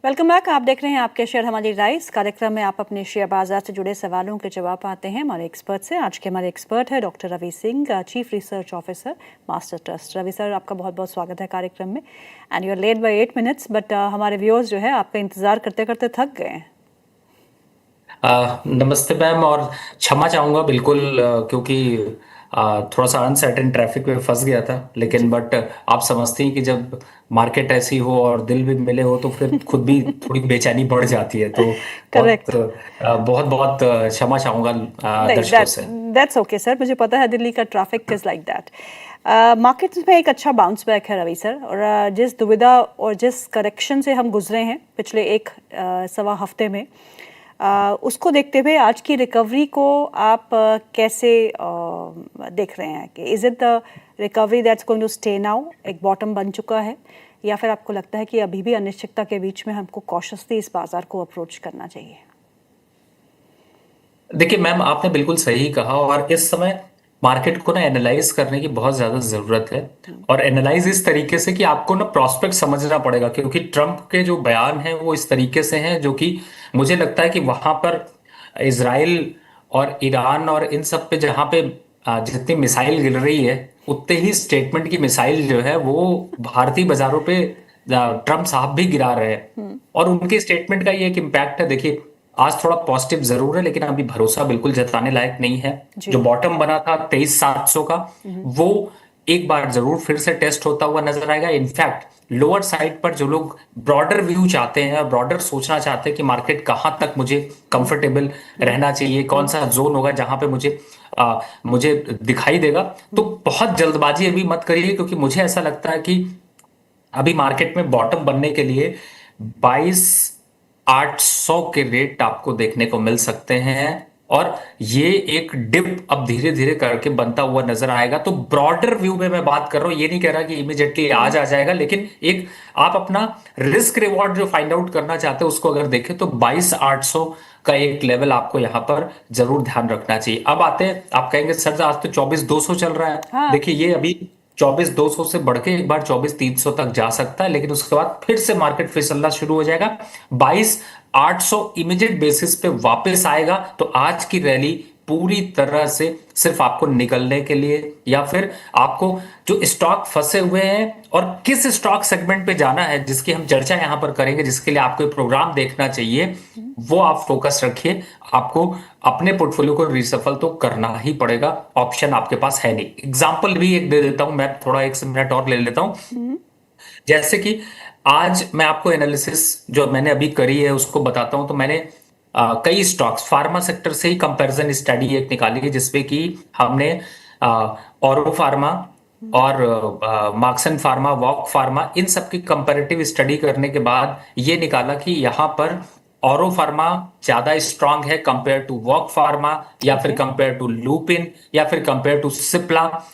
Welcome back. आप देख रहे हैं आपके शेयर हमारी राय। इस कार्यक्रम में आप अपने शेयर बाजार से जुड़े सवालों के जवाब पाते हैं हमारे एक्सपर्ट से। आज के हमारे एक्सपर्ट है doctor Ravi Singh, chief research officer, Master Trust. Ravi sir, आपका बहुत बहुत स्वागत है कार्यक्रम में। And you are late by 8 minutes, but हमारे व्यूअर्स जो है आपका इंतजार करते करते थक गए हैं। नमस्ते मैम, और क्षमा चाहूँगा बिल्कुल, क्योंकि थोड़ा सा अनसर्टेन ट्रैफिक में फंस गया था। लेकिन जी, बट आप समझती हैं कि जब मार्केट ऐसी हो और दिल भी मिले हो तो फिर खुद भी थोड़ी बेचैनी बढ़ जाती है। तो बहुत करेक्ट। बहुत बहुत क्षमा चाहूँगा नहीं, दर्शकों से। That's okay sir. मुझे पता है दिल्ली का traffic is like that. Market में एक अच्छा बाउंस बैक है रवि सर, और जिस दुविधा और जिस करेक्शन से हम गुजरे हैं पिछले एक सवा हफ्ते में, उसको देखते हुए आज की रिकवरी को आप कैसे देख रहे हैं कि is it the recovery that's going to stay now, एक बॉटम बन चुका है, या फिर आपको लगता है कि अभी भी अनिश्चितता के बीच में हमको कॉशियसली इस बाजार को अप्रोच करना चाहिए? देखिए मैम, आपने बिल्कुल सही कहा, और इस समय मार्केट को ना एनालाइज करने की बहुत ज्यादा जरूरत है। हम्म, और एनालाइज इस तरीके से कि आपको ना प्रोस्पेक्ट समझना पड़ेगा, क्योंकि ट्रम्प के जो बयान हैं वो इस तरीके से हैं जो कि मुझे लगता है कि वहां पर इसराइल और ईरान और इन सब पे जहां पे जितनी मिसाइल गिर रही है, उतने ही स्टेटमेंट की मिसाइल जो है वो भारतीय बाजारों पे ट्रम्प साहब भी गिरा रहे हैं। हम्म, और उनके स्टेटमेंट का ये एक इम्पैक्ट है। देखिए, आज थोड़ा पॉजिटिव जरूर है, लेकिन अभी भरोसा बिल्कुल जताने लायक नहीं है। जो जी। बॉटम बना था 23,700 का, हम्म, वो एक बार जरूर फिर से टेस्ट होता हुआ नजर आएगा। इनफैक्ट लोअर साइड पर जो लोग ब्रॉडर व्यू चाहते हैं और ब्रॉडर सोचना चाहते हैं कि मार्केट कहां तक मुझे हम्म, कंफर्टेबल हम्म, रहना चाहिए, कौन हम्म, सा जोन होगा जहां पे मुझे दिखाई देगा, तो हम्म, बहुत जल्दबाजी अभी मत करिए। क्योंकि मुझे ऐसा लगता है कि अभी मार्केट में बॉटम बनने के लिए 22,800 के रेट आपको देखने को मिल सकते हैं। और ये एक डिप अब धीरे धीरे करके बनता हुआ नजर आएगा। तो ब्रॉडर व्यू में मैं बात कर रहा हूं, ये नहीं कह रहा कि इमीडिएटली हम्म, आज आ जाएगा, लेकिन एक आप अपना रिस्क रिवॉर्ड जो फाइंड आउट करना चाहते हैं उसको अगर देखें तो 22,800 का एक लेवल आपको यहां पर जरूर ध्यान रखना चाहिए। अब आते हैं, आप कहेंगे सर आज तो 24,200 चल रहा है। हाँ। देखिए, ये अभी 24,200 से बढ़ के एक बार 24,300 तक जा सकता है, लेकिन उसके बाद फिर से मार्केट फिसलना शुरू हो जाएगा। 22,800 इमीडिएट बेसिस पे वापस आएगा तो आज की रैली पूरी तरह से सिर्फ आपको निकलने के लिए, या फिर आपको जो स्टॉक फंसे हुए हैं और किस स्टॉक सेगमेंट पे जाना है, जिसकी हम चर्चा यहां पर करेंगे, जिसके लिए आपको प्रोग्राम देखना चाहिए, हम्म, वो आप फोकस रखिए। आपको अपने पोर्टफोलियो को रिसफल तो करना ही पड़ेगा, ऑप्शन आपके पास है नहीं। एग्जांपल भी एक दे देता हूं, मैं थोड़ा एक मिनट और ले लेता हूं। हम्म, जैसे कि आज मैं आपको एनालिसिस जो मैंने अभी करी है उसको बताता हूं। तो मैंने कई स्टॉक्स फार्मा सेक्टर से ही कंपैरिजन स्टडी एक निकाली है, जिसपे कि हमने ऑरो फार्मा हम्म, और मार्क्सन फार्मा, वॉक फार्मा, इन सब की कंपैरेटिव स्टडी करने के बाद ये निकाला कि यहाँ पर ऑरो फार्मा ज्यादा स्ट्रांग है कंपेयर टू वॉक फार्मा, या फिर ओके। कंपेयर टू लूपिन, या फिर कंपेयर टू सिप्ला।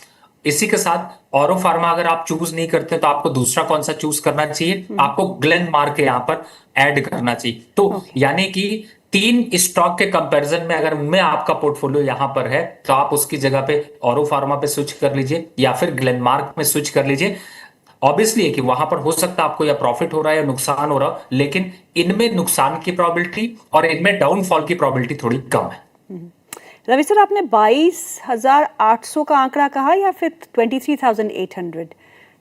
इसी के साथ ऑरो फार्मा अगर आप चूज नहीं करते तो आपको दूसरा कौन सा चूज करना चाहिए, हम्म, आपको ग्लेन मार्क यहाँ पर ऐड करना चाहिए। तो ओके। यानी कि तीन स्टॉक के कंपैरिजन में अगर उनमें आपका पोर्टफोलियो यहां पर है तो आप उसकी जगह पे ऑरो फार्मा पे स्विच कर लीजिए या फिर ग्लेनमार्क में स्विच कर लीजिए। ऑब्वियसली है कि वहां पर हो सकता है आपको या प्रॉफिट हो रहा है या नुकसान हो रहा हो, लेकिन इनमें नुकसान की प्रोबेबिलिटी और इनमें डाउनफॉल की प्रोबेबिलिटी थोड़ी कम है। हम्म। रवि सर, आपने 22,800 का आंकड़ा कहा या फिर 23,800?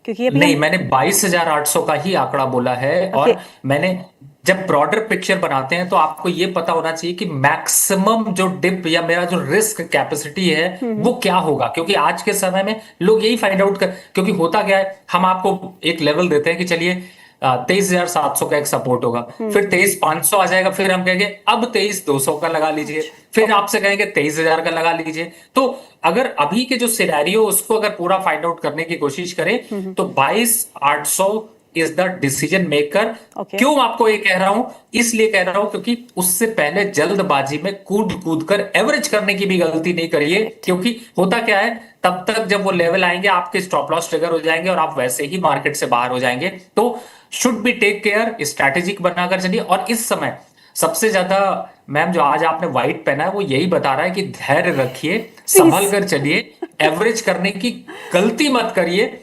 क्योंकि अभी नहीं, हम। मैंने 22,800 का ही आंकड़ा बोला है। ओके। और मैंने जब ब्रॉडर पिक्चर बनाते हैं तो आपको ये पता होना चाहिए कि मैक्सिमम जो डिप या मेरा जो रिस्क कैपेसिटी है हम्म, वो क्या होगा। क्योंकि आज के समय में लोग यही फाइंड आउट कर, क्योंकि होता क्या है, हम आपको एक लेवल देते हैं कि चलिए 23,700 का एक सपोर्ट होगा, हम्म, फिर 23,500 आ जाएगा, फिर हम कहेंगे अब 23,200 का लगा लीजिए, अच्छा, फिर ओके। आपसे कहेंगे 23,000 का लगा लीजिए। तो अगर अभी के जो सिनेरियो उसको अगर पूरा फाइंड आउट करने की कोशिश करें हम्म, तो 22,800 is the decision maker. Okay. क्यों आपको ये कह रहा हूं, इसलिए कह रहा हूं क्योंकि उससे पहले जल्दबाजी में कूद कूद कर एवरेज करने की भी गलती नहीं करिए। करेक्ट। क्योंकि होता क्या है, तब तक जब वो लेवल आएंगे आपके स्टॉप लॉस ट्रिगर हो जाएंगे और आप वैसे ही मार्केट से बाहर हो जाएंगे। तो should be take care, strategic बनाकर चलिए। और इस समय सबसे ज्यादा, मैम जो आज आपने व्हाइट पहना है वो यही बता रहा है कि धैर्य रखिए, प्लीज। संभल कर चलिए, एवरेज करने की गलती मत करिए।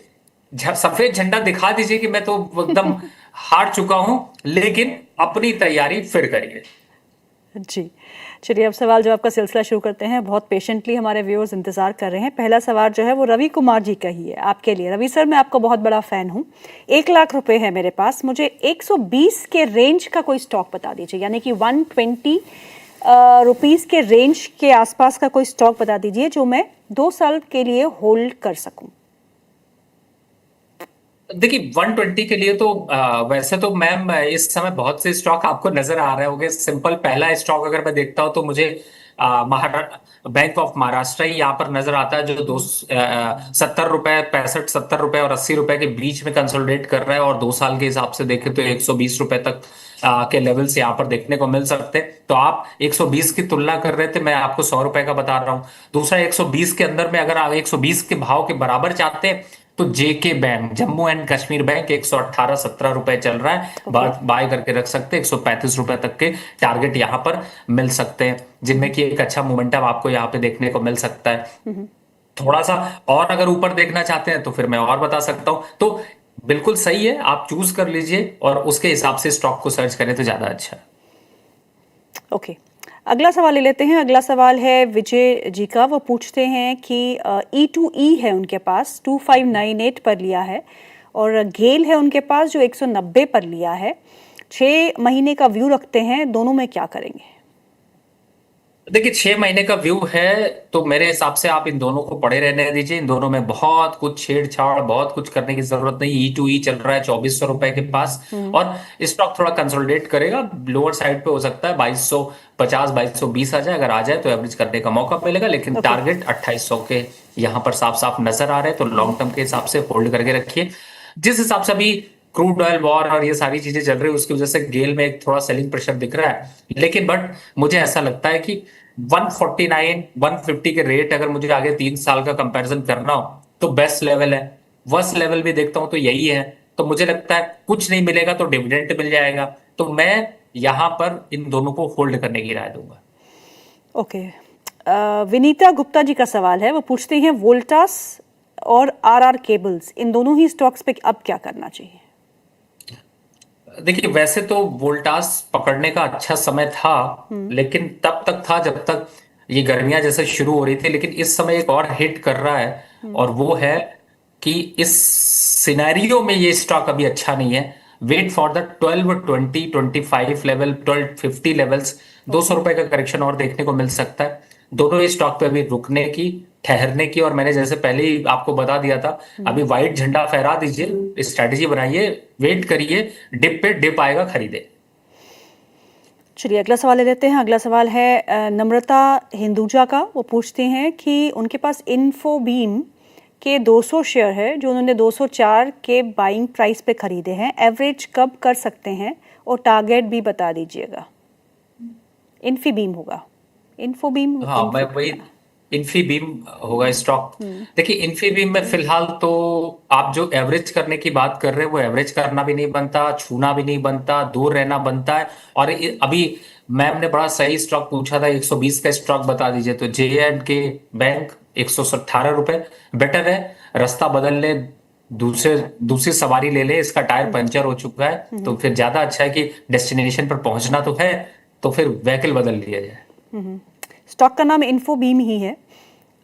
सफेद झंडा दिखा दीजिए कि मैं तो एकदम हार चुका हूं, लेकिन अपनी तैयारी फिर करिए। जी, चलिए अब सवाल जवाब का सिलसिला शुरू करते हैं। बहुत पेशेंटली हमारे व्यूअर्स इंतजार कर रहे हैं। पहला सवाल जो है वो रवि कुमार जी का ही है आपके लिए। रवि सर, मैं आपका बहुत बड़ा फैन हूँ। 1 लाख रुपए है मेरे पास, मुझे 120 के रेंज का कोई स्टॉक बता दीजिए, यानी कि 120 रुपीस के रेंज के आसपास का कोई स्टॉक बता दीजिए जो मैं 2 साल के लिए होल्ड कर सकूं। देखिए 120 के लिए तो वैसे तो मैम इस समय बहुत से स्टॉक आपको नजर आ रहे होंगे। सिंपल पहला स्टॉक अगर मैं देखता हूं तो मुझे बैंक ऑफ महाराष्ट्र ही यहाँ पर नजर आता है, जो 70 रुपए, 65, 70 रुपए और 80 रुपए के बीच में कंसोलिडेट कर रहा है, और 2 साल के हिसाब से देखें तो 120 रुपए तक के लेवल्स यहाँ पर देखने को मिल सकते हैं। तो आप 120 की तुलना कर रहे थे, मैं आपको 100 रुपए का बता रहा हूँ। दूसरा 120 के अंदर में अगर आप 120 के भाव के बराबर चाहते हैं तो JK bank, Jammu and Kashmir bank 118-17 रुपए चल रहा है, ओके। बाय करके रख सकते हैं। 135 रुपए तक के टारगेट यहाँ पर मिल सकते हैं, जिनमें कि एक अच्छा मोमेंटम आपको यहाँ पे देखने को मिल सकता है। थोड़ा सा और अगर ऊपर देखना चाहते हैं तो फिर मैं और बता सकता हूं। तो बिल्कुल सही है, आप चूज कर लीजिए और उसके हिसाब से स्टॉक को सर्च करें तो ज्यादा अच्छा है। ओके, अगला सवाल ले लेते हैं। अगला सवाल है विजय जी का। वो पूछते हैं कि E2E है उनके पास, 2598 पर लिया है, और गेल है उनके पास जो 190 पर लिया है। 6 महीने का व्यू रखते हैं, दोनों में क्या करेंगे? देखिए 6 महीने का व्यू है तो मेरे हिसाब से आप इन दोनों को पड़े रहने दीजिए। इन दोनों में बहुत कुछ छेड़छाड़, बहुत कुछ करने की जरूरत नहीं। E2E चल रहा है 2400 रुपए के पास, और स्टॉक थोड़ा कंसोलिडेट करेगा, लोअर साइड पे हो सकता है 2250, 2220 आ जाए। अगर आ जाए तो एवरेज करने का मौका मिलेगा, लेकिन ओके। टारगेट 2800 के यहाँ पर साफ साफ नजर आ रहे हैं। तो लॉन्ग टर्म के हिसाब से होल्ड करके रखिए। जिस हिसाब से अभी क्रूड ऑयल वॉर और ये सारी चीजें चल रही है, उसकी वजह से गेल में एक थोड़ा सेलिंग प्रेशर दिख रहा है, लेकिन बट मुझे ऐसा लगता है कि 149, 150 के रेट अगर मुझे आगे 3 साल का कंपैरिजन करना हो तो बेस्ट लेवल है। वर्स्ट लेवल भी देखता हूं तो यही है। तो मुझे लगता है कुछ नहीं मिलेगा तो डिविडेंड मिल जाएगा। तो मैं यहां पर इन दोनों को होल्ड करने की राय दूंगा। ओके, विनीता गुप्ता जी का सवाल है। वो पूछते हैं वोल्टास और आरआर केबल्स, इन दोनों ही स्टॉक्स पे अब क्या करना चाहिए? देखिए वैसे तो वोल्टास पकड़ने का अच्छा समय था, लेकिन तब तक था जब तक ये गर्मियां जैसे शुरू हो रही थी। लेकिन इस समय एक और हिट कर रहा है, और वो है कि इस सिनेरियो में ये स्टॉक अभी अच्छा नहीं है। Wait for the 12, 20, 25 level, 1250 levels. 200 okay. रुपए का करेक्शन और देखने को मिल सकता है। दोनों ही स्टॉक पे अभी रुकने की, ठहरने की, और मैंने जैसे पहले ही आपको बता दिया था, अभी व्हाइट झंडा फहरा दीजिए, स्ट्रैटेजी बनाइए, वेट करिए, डिप पे डिप आएगा खरीदे। चलिए अगला सवाल ले लेते हैं। अगला सवाल है नम्रता हिंदुजा का। वो पूछते हैं कि उनके पास इन्फोबीम के 200 शेयर है जो उन्होंने 204 के बाइंग प्राइस पे खरीदे हैं। एवरेज कब कर सकते हैं और टारगेट भी बता दीजिएगा। इन्फीबीम होगा, इन्फोबीम, हाँ मैं वही, इन्फी। इन्फीबीम होगा स्टॉक। देखिए इन्फीबीम में फिलहाल तो आप जो एवरेज करने की बात कर रहे हैं वो एवरेज करना भी नहीं बनता, छूना भी नहीं बनता, दूर रहना बनता है। और अभी मैम ने बड़ा सही स्टॉक पूछा था, 120 का स्टॉक बता दीजिए। तो जे एंड के बैंक 118 रुपए बेटर है। रास्ता बदल ले, दूसरे दूसरी सवारी ले ले, इसका टायर पंचर हो चुका है, तो फिर ज्यादा अच्छा है कि डेस्टिनेशन पर पहुंचना तो है, तो फिर व्हीकल बदल लिया जाए। स्टॉक का नाम इन्फोबीम ही है,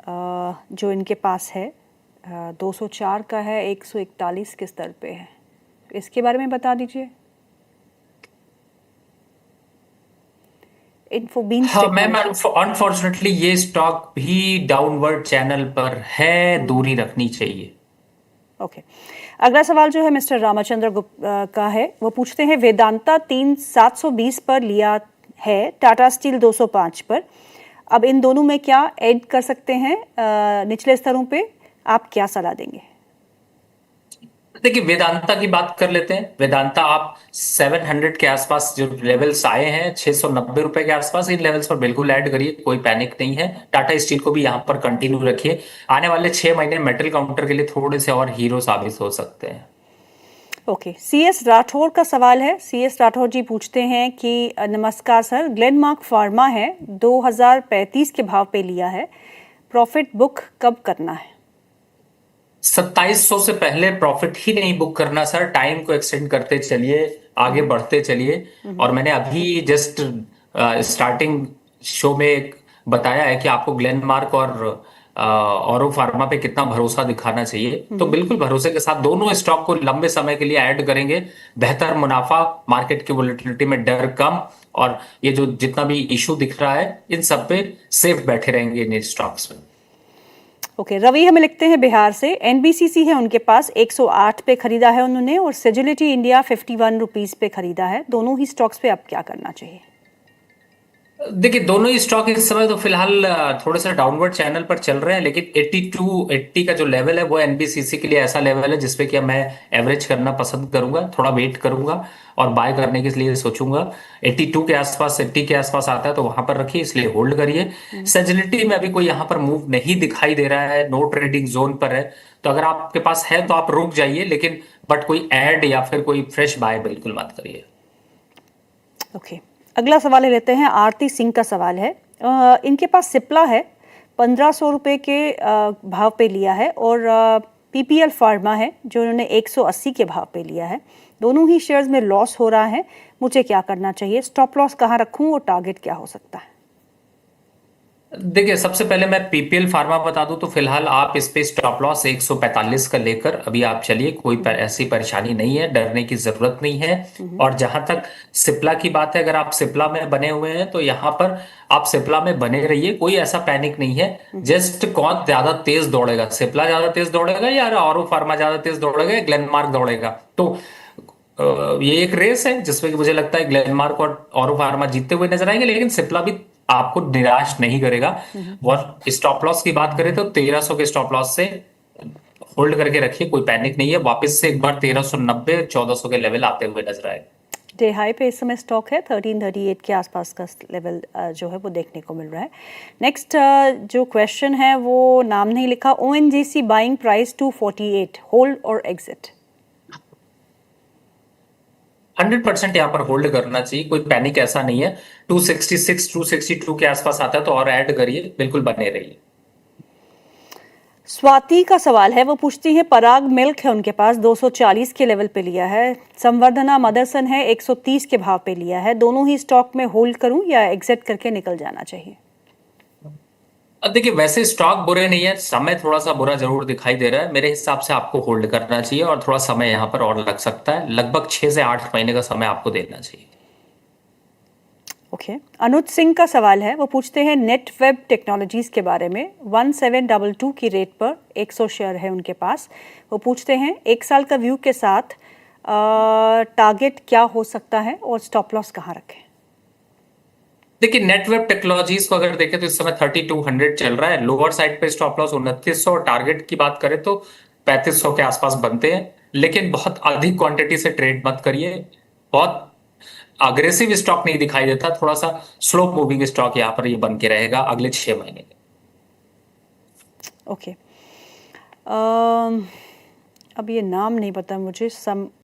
जो इनके पास है। 204 का है, 141 के स्तर पे है। इसके बारे में बता दीजिए। इन्फोबीन्स हाँ मैम, टेक्नोलॉजी। अनफॉर्चुनेटली ये स्टॉक भी डाउनवर्ड चैनल पर है, दूरी रखनी चाहिए। ओके, अगला सवाल जो है मिस्टर रामचंद्र का है। वो पूछते हैं वेदांता 720 पर लिया है, टाटा स्टील 205 पर। अब इन दोनों में क्या ऐड कर सकते हैं? निचले स्तरों पे आप क्या सलाह देंगे? देखिए वेदांता की बात कर लेते हैं। वेदांता आप 700 के आसपास जो लेवल्स आए हैं, 690 रुपए के आसपास, इन लेवल्स पर बिल्कुल ऐड करिए, कोई पैनिक नहीं है। टाटा स्टील को भी यहाँ पर कंटिन्यू रखिए। आने वाले 6 महीने मेटल काउंटर के लिए थोड़े से और हीरो साबित हो सकते हैं। ओके, CS राठौर का सवाल है। CS राठौर जी पूछते हैं कि नमस्कार सर, ग्लेनमार्क फार्मा है, 2035 के भाव पे लिया है, प्रॉफिट बुक कब करना है? 2700 से पहले प्रॉफिट ही नहीं बुक करना सर, टाइम को एक्सटेंड करते चलिए, आगे बढ़ते चलिए। और मैंने अभी जस्ट स्टार्टिंग शो में बताया है कि आपको ग्लेनमार्क और फार्मा पे कितना भरोसा दिखाना चाहिए, तो बिल्कुल भरोसे के साथ दोनों स्टॉक को लंबे समय के लिए ऐड करेंगे। बेहतर मुनाफा, मार्केट की वोलेटिलिटी में डर कम, और ये जो जितना भी इशू दिख रहा है इन सब पे सेफ बैठे रहेंगे इन स्टॉक्स में। ओके, रवि हमें लिखते हैं बिहार से, एनबीसीसी है उनके पास, 108 पे खरीदा है उन्होंने, और सेजिलिटी इंडिया 51 रुपीस पे खरीदा है। दोनों ही स्टॉक्स पे अब क्या करना चाहिए? देखिए, दोनों ही स्टॉक इस समय तो फिलहाल थोड़े से डाउनवर्ड चैनल पर चल रहे हैं, लेकिन 80 का जो लेवल है वो एनबीसीसी के लिए ऐसा लेवल है जिसपे कि मैं एवरेज करना पसंद करूंगा, थोड़ा वेट करूंगा और बाय करने के लिए सोचूंगा। 82 के आसपास, 80 के आसपास आता है तो वहां पर रखिए, इसलिए होल्ड करिए। सेजिलिटी में अभी कोई यहाँ पर मूव नहीं दिखाई दे रहा है, नो ट्रेडिंग जोन पर है, तो अगर आपके पास है तो आप रुक जाइए, लेकिन बट कोई ऐड या फिर कोई फ्रेश बाय बिल्कुल मत करिए। ओके, अगला सवाल ले लेते हैं। आरती सिंह का सवाल है, इनके पास सिप्ला है, 1500 रुपये के भाव पे लिया है, और पीपीएल फार्मा है जो उन्होंने 180 के भाव पे लिया है। दोनों ही शेयर्स में लॉस हो रहा है, मुझे क्या करना चाहिए? स्टॉप लॉस कहाँ रखूं और टारगेट क्या हो सकता है? देखिए, सबसे पहले मैं पीपीएल फार्मा बता दूं तो फिलहाल आप इस पे स्टॉप लॉस 145 का लेकर अभी आप चलिए, कोई ऐसी परेशानी नहीं है, डरने की जरूरत नहीं है। और जहां तक सिप्ला की बात है, अगर आप सिप्ला में बने हुए हैं तो यहां पर आप सिप्ला में बने रहिए, कोई ऐसा पैनिक नहीं है। जस्ट कौन ज्यादा तेज दौड़ेगा, सिप्ला ज्यादा तेज दौड़ेगा या ऑरो फार्मा ज्यादा तेज दौड़ेगा या ग्लेनमार्क दौड़ेगा, तो ये एक रेस है जिसमें कि मुझे लगता है ग्लेनमार्क और ऑरो फार्मा जीतते हुए नजर आएंगे, लेकिन सिप्ला भी आपको निराश नहीं करेगा। और स्टॉप लॉस की बात करें तो 1300 के स्टॉप लॉस से होल्ड करके रखिए, कोई पैनिक नहीं है। वापस से एक बार 1390 1400 के लेवल आते हुए नजर आएगा। डे हाई पे इस समय स्टॉक है, 1338 के आसपास का लेवल जो है वो देखने को मिल रहा है। नेक्स्ट जो क्वेश्चन है वो नाम नहीं लिखा, ओएनजीसी बाइंग प्राइस 248, होल्ड और एग्जिट? 100% यहाँ पर होल्ड करना चाहिए, कोई पैनिक ऐसा नहीं है। 266 262 के आसपास आता है तो और ऐड करिए, बिल्कुल बने रहिए। स्वाति का सवाल है, वो पूछती हैं पराग मिल्क है उनके पास, 240 के लेवल पे लिया है। संवर्धना मदरसन है, 130 के भाव पे लिया है। दोनों ही स्टॉक में होल्ड करूं या एग्जिट करके निकल जाना चाहिए? अब देखिए, वैसे स्टॉक बुरे नहीं है, समय थोड़ा सा बुरा जरूर दिखाई दे रहा है, मेरे हिसाब से आपको होल्ड करना चाहिए और थोड़ा समय यहाँ पर और लग सकता है, लगभग 6 से 8 महीने का समय आपको देना चाहिए। ओके, अनुज सिंह का सवाल है, वो पूछते हैं नेट वेब टेक्नोलॉजीज के बारे में। 1722 की रेट पर 100 शेयर है उनके पास। वो पूछते हैं एक साल का व्यू के साथ टारगेट क्या हो सकता है और स्टॉप लॉस कहाँ रखें? देखिए, नेटवर्क टेक्नोलॉजीज को अगर देखें तो इस समय 3200 चल रहा है, लोअर साइड पे स्टॉप लॉस 2900, और टारगेट की बात करें तो 3500 के आसपास बनते हैं, लेकिन बहुत अधिक क्वांटिटी से ट्रेड मत करिए। बहुत अग्रेसिव स्टॉक नहीं दिखाई देता, थोड़ा सा स्लो मूविंग स्टॉक यहाँ पर ये बन के रहेगा अगले 6 महीने। ओके, अब ये नाम नहीं पता मुझे, सम